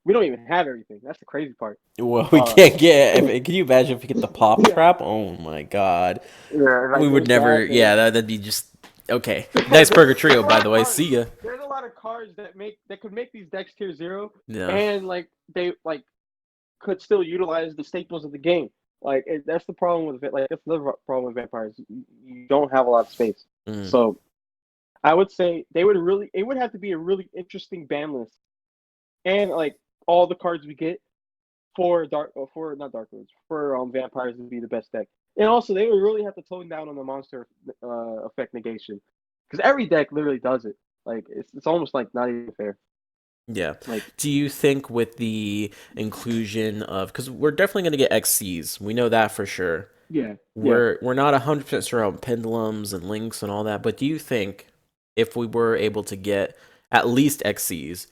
We don't even have everything. That's the crazy part. Well, we Uh, can't get. If, can you imagine if we get the pop yeah, trap? Oh my god, yeah, we like would there's never. that. Yeah, that'd be just okay. Nice Burger There's Trio, a by lot the of way. cards. See ya. There's a lot of cards that could make these decks tier zero, Yeah. and like they like could still utilize the staples of the game. Like that's the problem with like that's the problem with vampires. You don't have a lot of space, Mm. so I would say they would really it would have to be a really interesting ban list, and like all the cards we get for for not dark lords for vampires would be the best deck. And also they would really have to tone down on the monster effect negation because every deck literally does it. Like it's almost like not even fair. Yeah. Like Do you think with the inclusion of because we're definitely going to get XCs, we know that for sure. yeah, yeah, We're not 100% sure on pendulums and links and all that, but do you think if we were able to get at least XCs,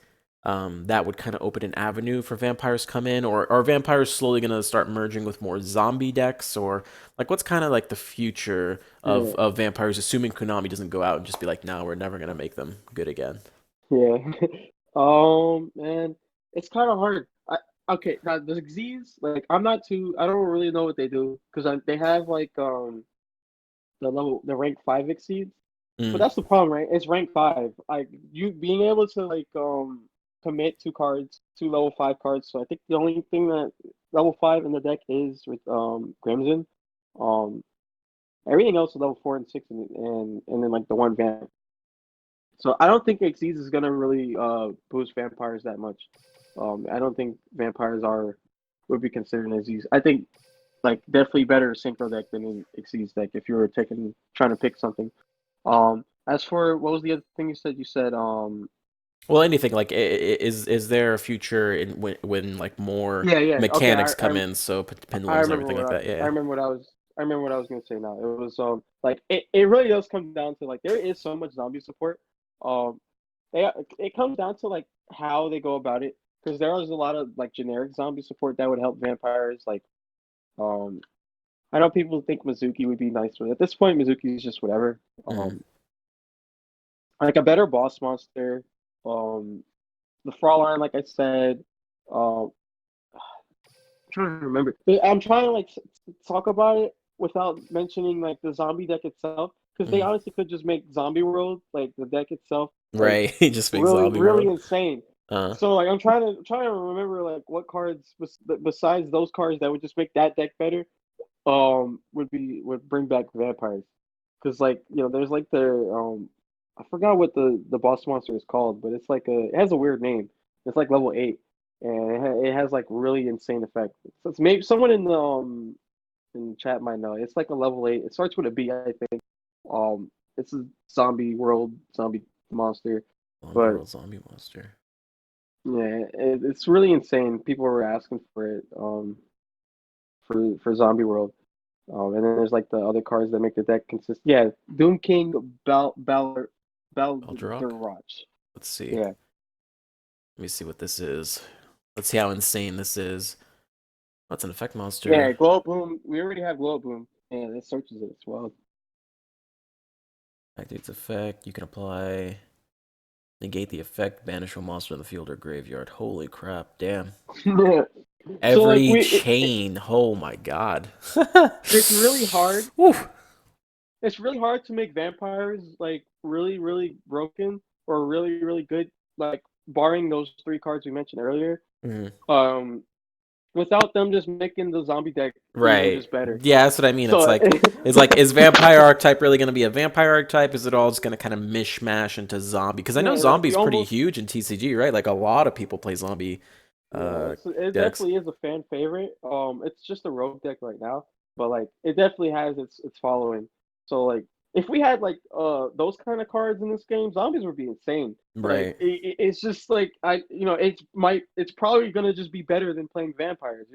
that would kind of open an avenue for vampires to come in, or are vampires slowly going to start merging with more zombie decks, or like what's kind of like the future yeah, of vampires, assuming Konami doesn't go out and just be like, no, we're never going to make them good again. yeah. Man, it's kind of hard. Okay, now the Xyz, like I'm not too. I don't really know what they do because they have like the rank five exceeds. But Mm, that's the problem, right? It's rank five. Like you being able to like commit two cards, two level five cards. So I think the only thing that level five in the deck is with Crimson. Um Everything else is level four and six and then like the one vamp. So I don't think Xyz is gonna really boost vampires that much. I don't think vampires are would be considered an Xyz. I think like definitely better synchro deck than an Xyz deck if you were taking trying to pick something. As for what was the other thing you said? You said, well, anything like is there a future in when like more yeah, yeah, okay. mechanics come in, so I pendulums and remember everything like that? I Yeah. remember what I remember what I was gonna say now. It was like it really does come down to like there is so much zombie support. Um, they it comes down to like how they go about it because there is a lot of like generic zombie support that would help vampires. Like, um, I know people think Mizuki would be nice, but at this point, Mizuki is just whatever. Mm. Like a better boss monster. Um, the Fraulein, like I said. Um, trying to remember. I'm trying to like talk about it without mentioning like the zombie deck itself, because they Mm. honestly could just make Zombie World like the deck itself like Right. He just makes really zombie really world. insane. Uh. So like I'm trying to remember like what cards besides those cards that would just make that deck better would bring back vampires, because like you know there's like the I forgot what the boss monster is called, but it's like it has a weird name. It's like level 8, and it has like really insane effect. So it's maybe someone in the chat might know. It's like a level 8. It starts with a B, I think. It's a zombie world zombie monster, Zombie but world zombie monster. yeah, it's really insane. People were asking for it for zombie world. And then there's like the other cards that make the deck consist. Yeah, Doom King, Eldrock. Balderach. Let's see. Yeah, Let me see what this is. Let's see how insane this is. That's an effect monster. yeah. Glow Boom. We already have Glow Boom, and it searches it as well. Activates effect. You can apply. Negate the effect. Banish a monster in the field or graveyard. Holy crap! Damn. Yeah. So like Every chain. Oh my god. it's really hard. Woo. It's really hard to make vampires like really really broken or really really good. Like barring those three cards we mentioned earlier. Mm. Um, without them just making the zombie deck, Right. just better. Yeah, that's what I mean. So It's like is vampire archetype really going to be a vampire archetype? Is it all just going to kind of mishmash into zombie? Because I know yeah, like zombie's you pretty almost huge in TCG, right? Like a lot of people play zombie yeah, it decks. definitely is a fan favorite. It's just a rogue deck right now, but like it definitely has its following. So like if we had like those kind of cards in this game, zombies would be insane. Like Right. it's just like it's probably gonna just be better than playing vampires,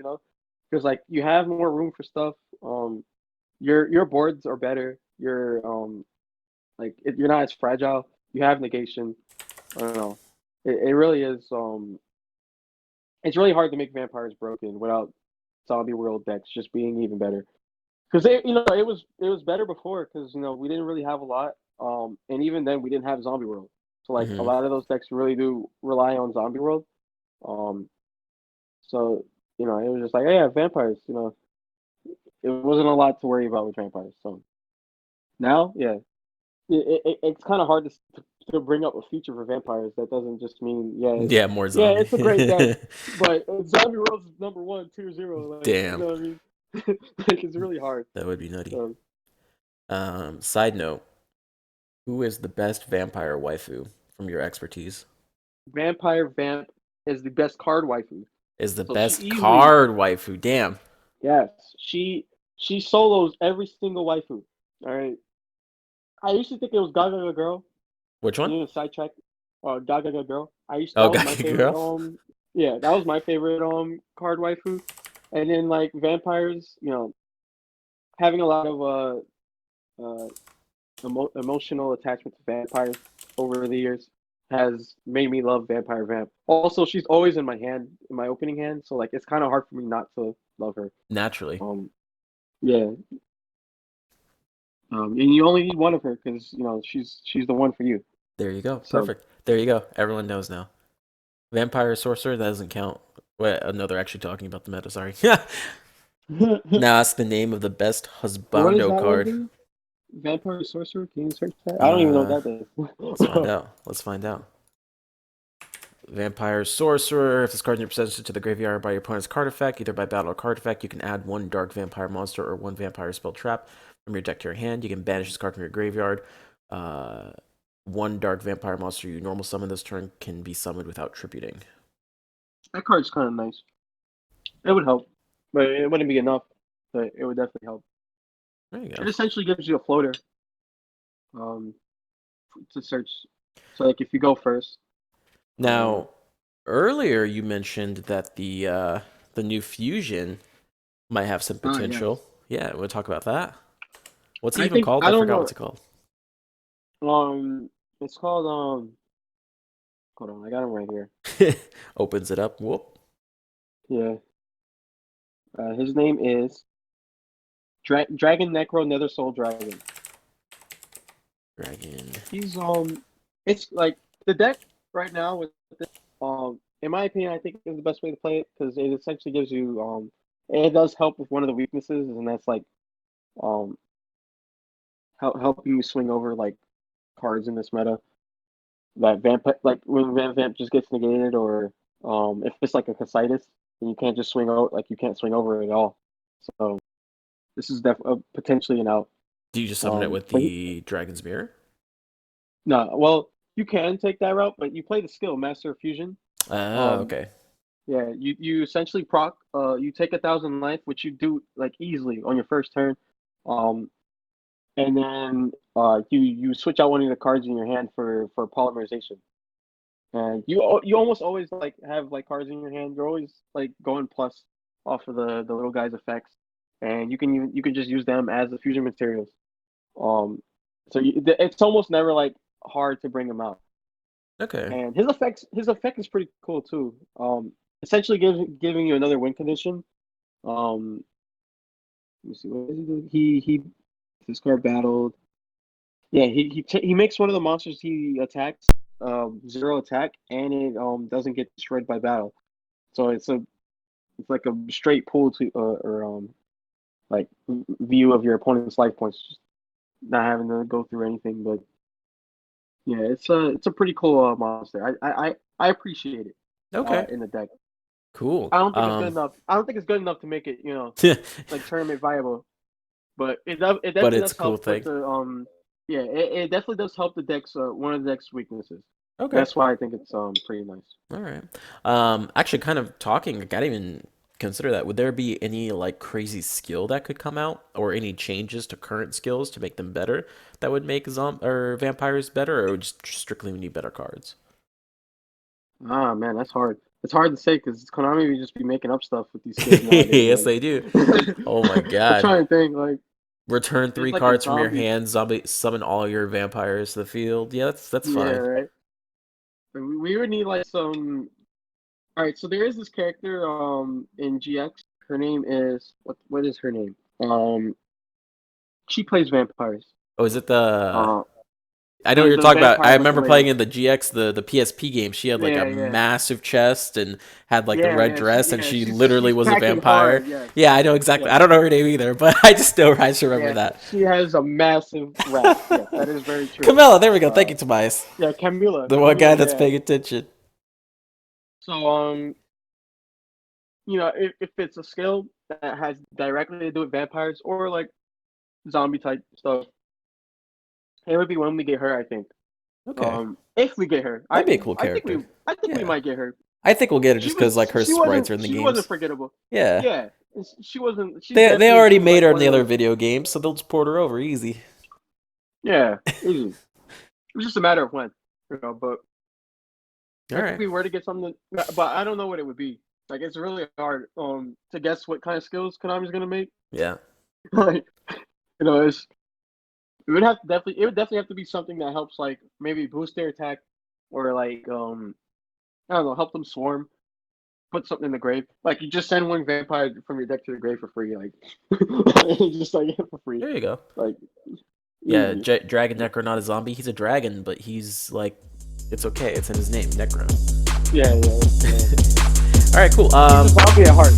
because like you have more room for stuff. Your boards are better. You're not as fragile. You have negation. I don't know. It really is. It's really hard to make vampires broken without zombie world decks just being even better. Because it was better before because we didn't really have a lot. And even then we didn't have zombie world. So like a Hmm. lot of those decks really do rely on zombie world. Um, so it was just like, yeah, vampires. It wasn't a lot to worry about with vampires. So now, yeah, it's kind of hard to bring up a feature for vampires that doesn't just mean Yeah, more yeah zombie. it's a great deck, but zombie world's number one, 2-0. Like you Damn. know what I mean? Like it's really hard. That would be nutty. So Side note, who is the best vampire waifu from your expertise? vampire vamp is the best card waifu. Is the So she best easily card waifu. Damn. yes she solos every single waifu. All right. I used to think it was Gaga Girl. Which one? You know, sidetrack. Gaga Girl. Oh, That was my Gaga favorite. Girl. Yeah, that was my favorite. Card waifu. And then like vampires, having a lot of emotional attachment to vampires over the years has made me love Vampire Vamp. Also, she's always in my opening hand, so like it's kind of hard for me not to love her. Naturally. Um, yeah. And you only need one of her because she's the one for you. There you go. So Perfect. There you go. Everyone knows now. Vampire sorcerer, that doesn't count. Wait, no, they're actually talking about the meta, sorry. Now that's the name of the best what is husbando that one card. thing? Vampire Sorcerer? Can you search that? I don't even know Uh what that let's find is. out. Let's find out. Vampire sorcerer. If this card is presented to the graveyard by your opponent's card effect, either by battle or card effect, you can add one dark vampire monster or one vampire spell trap from your deck to your hand. You can banish this card from your graveyard. Uh, one dark vampire monster you normal summon this turn can be summoned without tributing. That card's kind of nice. It would help, but it wouldn't be enough. But it would definitely help. There you It go. essentially gives you a floater um, to search. So like if you go first, uh, Now, earlier you mentioned that the new fusion might have some yes, potential. Yeah, we'll talk about that. What's it I even think called? I I don't forgot know. what's it called. It's called Hold on, I got him right here. Opens it up. Whoop. Yeah, his name is Dragon Necro Nether Soul Dragon. Dragon. He's it's like the deck right now with this. In my opinion, I think is the best way to play it because it essentially gives you it does help with one of the weaknesses, and that's like um helping you swing over like cards in this meta that vamp like when vamp just gets negated, or if it's like a Casitas and you can't just swing over, like you can't swing over it at all. So this is potentially an out. Do you just summon it with But the Dragon's Mirror? no, well, you can take that route, but you play the skill Master of Fusion. Ah, Um, okay. yeah, you essentially proc. You take 1,000 life, which you do like easily on your first turn. Um, and then you switch out one of the cards in your hand for polymerization. And you almost always like have like cards in your hand. You're always like going plus off of the little guy's effects, and you can just use them as the fusion materials. Um, so it's almost never like hard to bring them out. Okay. And his effect is pretty cool too. Essentially giving you another win condition. Um, let me see, what does he do? He this card battled. Yeah, he makes one of the monsters he attacks zero attack, and it doesn't get destroyed by battle. So it's like a straight pull to or like view of your opponent's life points, just not having to go through anything. But yeah, it's a pretty cool monster. I appreciate it Okay. in the deck. Cool. I don't think it's good enough. I don't think it's good enough to make it, like tournament viable. But it But definitely it's a does cool help with thing. the yeah, it definitely does help the deck's one of the deck's weaknesses. Okay. That's why I think it's pretty nice. All right. Actually, kind of talking, I didn't even consider that. Would there be any like crazy skill that could come out, or any changes to current skills to make them better that would make or vampires better, or just strictly we need better cards? Ah man, that's hard. It's hard to say because Konami would just be making up stuff with these skills nowadays. Yes, they do. Oh my I'm God. trying to think like Return there's three like a cards from your zombie. hand, zombie summon all your vampires to the field. Yeah, that's Yeah, fine. right. We would need like some. All right, so there is this character in GX. Her name is what is her name? She plays vampires. Oh, is it the? Uh, I know what the you're the talking about. I vampire with the remember playing lady. in the GX, the PSP game. She had like a Yeah, yeah, massive chest and had like the yeah, red yeah. dress, and she literally She's was a cracking vampire. hard. Yes, Yeah, I know exactly. yes, I don't know her name either, but I just remember yeah. that. She has a massive rack. Yes, that is very true. Camilla, there we go. Thank Uh, you, Tobias. yeah, Camila, The one guy Camila. that's Yeah. paying attention. So if it's a skill that has directly to do with vampires or like zombie type stuff, it would be when we get her. I think. Okay, If we get her, that'd be a cool I think we character. I think we Yeah, might get her. I think we'll get it just because like her sprites are in the She wasn't games. forgettable. Yeah, Yeah, she wasn't. they She already was made like her in one the of other those. video games, so they'll just port her over easy. Yeah, easy. It was just a matter of when, But All if right. we were to get something, but I don't know what it would be. Like it's really hard to guess what kind of skills Konami's gonna make. Yeah. Like it's it would definitely have to be something that helps like maybe boost their attack or like I don't know, help them swarm. Put something in the grave. Like you just send one vampire from your deck to the grave for free, like just like for free. There you go. Like Yeah, easy. Dragon Necro, not a zombie. He's a dragon, but he's like, it's okay. It's in his name, Necro. Yeah, yeah, yeah. All right, cool. He's a zombie at heart.